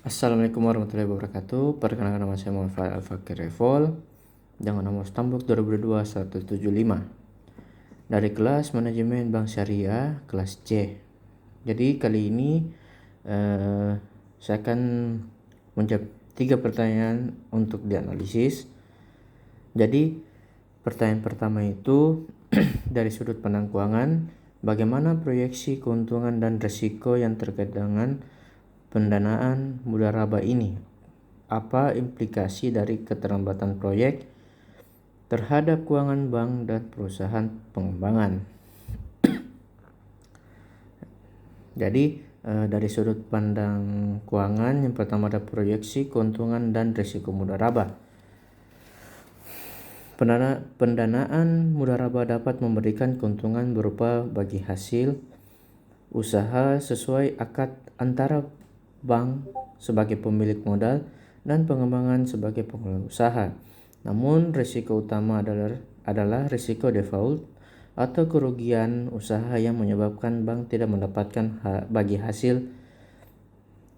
Assalamualaikum warahmatullahi wabarakatuh. Perkenalkan, nama saya Muhammad Al-Fakir Revol dengan nomor stambuk 2022-175 dari kelas Manajemen Bank Syariah kelas C. Jadi kali ini saya akan menjawab 3 pertanyaan untuk dianalisis. Jadi pertanyaan pertama itu dari sudut pandang keuangan, bagaimana proyeksi keuntungan dan risiko yang terkait dengan pendanaan mudharabah ini? Apa implikasi dari keterlambatan proyek terhadap keuangan bank dan perusahaan pengembangan? Jadi dari sudut pandang keuangan, yang pertama ada proyeksi keuntungan dan risiko mudharabah. Pendanaan mudharabah dapat memberikan keuntungan berupa bagi hasil usaha sesuai akad antara bank sebagai pemilik modal dan pengembangan sebagai pengelola usaha. Namun risiko utama adalah risiko default atau kerugian usaha yang menyebabkan bank tidak mendapatkan bagi hasil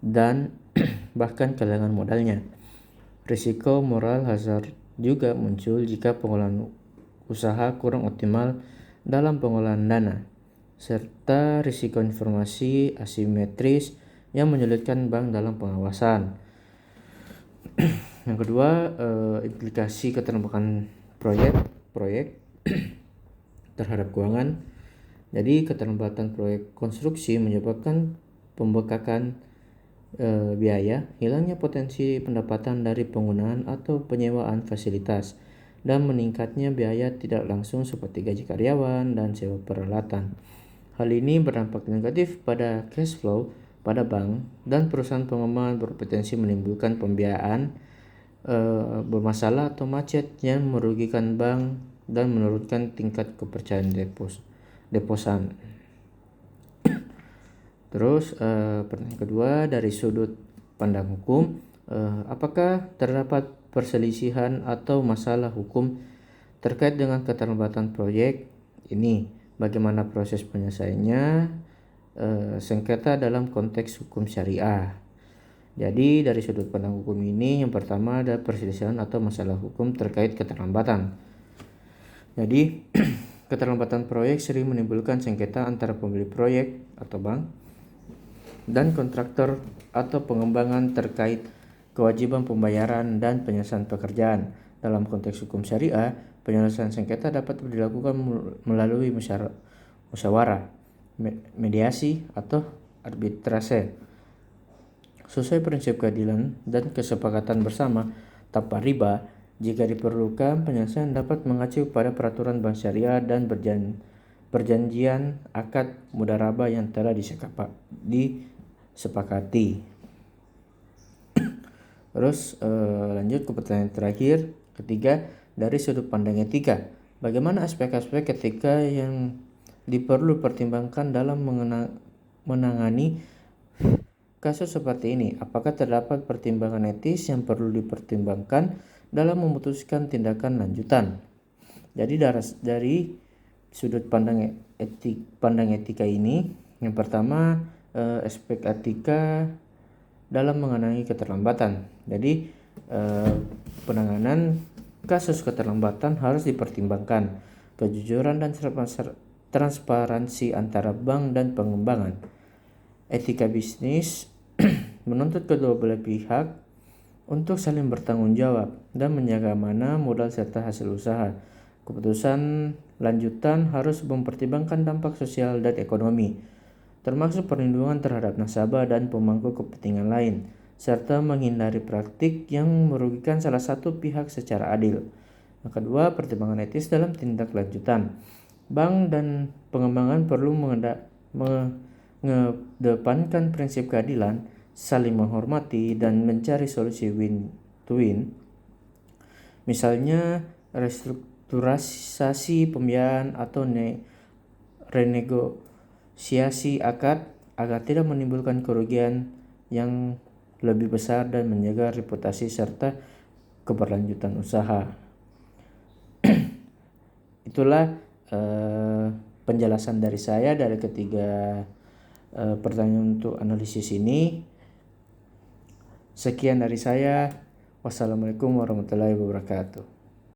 dan bahkan kehilangan modalnya. Risiko moral hazard juga muncul jika pengelolaan usaha kurang optimal dalam pengolahan dana, serta risiko informasi asimetris yang menyulitkan bank dalam pengawasan. Yang kedua, implikasi keterlambatan proyek terhadap keuangan. Jadi keterlambatan proyek konstruksi menyebabkan pembengkakan biaya, hilangnya potensi pendapatan dari penggunaan atau penyewaan fasilitas, dan meningkatnya biaya tidak langsung seperti gaji karyawan dan sewa peralatan. Hal ini berdampak negatif pada cash flow pada bank, dan perusahaan pengembangan berpotensi menimbulkan pembiayaan bermasalah atau macet yang merugikan bank dan menurunkan tingkat kepercayaan deposan. Terus pertanyaan kedua, dari sudut pandang hukum, apakah terdapat perselisihan atau masalah hukum terkait dengan keterlambatan proyek ini? Bagaimana proses penyelesaiannya? Sengketa dalam konteks hukum syariah. Jadi dari sudut pandang hukum ini, yang pertama ada perselisihan atau masalah hukum terkait keterlambatan. Jadi keterlambatan proyek sering menimbulkan sengketa antara pemilik proyek atau bank dan kontraktor atau pengembangan terkait kewajiban pembayaran dan penyelesaian pekerjaan. Dalam konteks hukum syariah, penyelesaian sengketa dapat dilakukan melalui musyawarah, mediasi, atau arbitrase sesuai prinsip keadilan dan kesepakatan bersama tanpa riba. Jika diperlukan, penyelesaian dapat mengacu pada peraturan bank syariah dan perjanjian akad mudharabah yang telah disepakati. Terus lanjut ke pertanyaan terakhir, ketiga, dari sudut pandang etika, bagaimana aspek-aspek etika yang diperlu pertimbangkan dalam menangani kasus seperti ini? Apakah terdapat pertimbangan etis yang perlu dipertimbangkan dalam memutuskan tindakan lanjutan? Jadi dari sudut pandang etika ini, yang pertama aspek etika dalam mengenai keterlambatan. Jadi penanganan kasus keterlambatan harus dipertimbangkan kejujuran dan transparansi antara bank dan pengembangan. Etika bisnis menuntut kedua belah pihak untuk saling bertanggung jawab dan menjaga mana modal serta hasil usaha. Keputusan lanjutan harus mempertimbangkan dampak sosial dan ekonomi, termasuk perlindungan terhadap nasabah dan pemangku kepentingan lain, serta menghindari praktik yang merugikan salah satu pihak secara adil. Yang kedua, pertimbangan etis dalam tindak lanjutan. Bank dan pengembangan perlu mengedepankan prinsip keadilan, saling menghormati, dan mencari solusi win-to-win. Misalnya restrukturisasi pembiayaan atau renegosiasi akad agar tidak menimbulkan kerugian yang lebih besar dan menjaga reputasi serta keberlanjutan usaha. Itulah penjelasan dari saya dari ketiga pertanyaan untuk analisis ini. Sekian dari saya. Wassalamualaikum warahmatullahi wabarakatuh.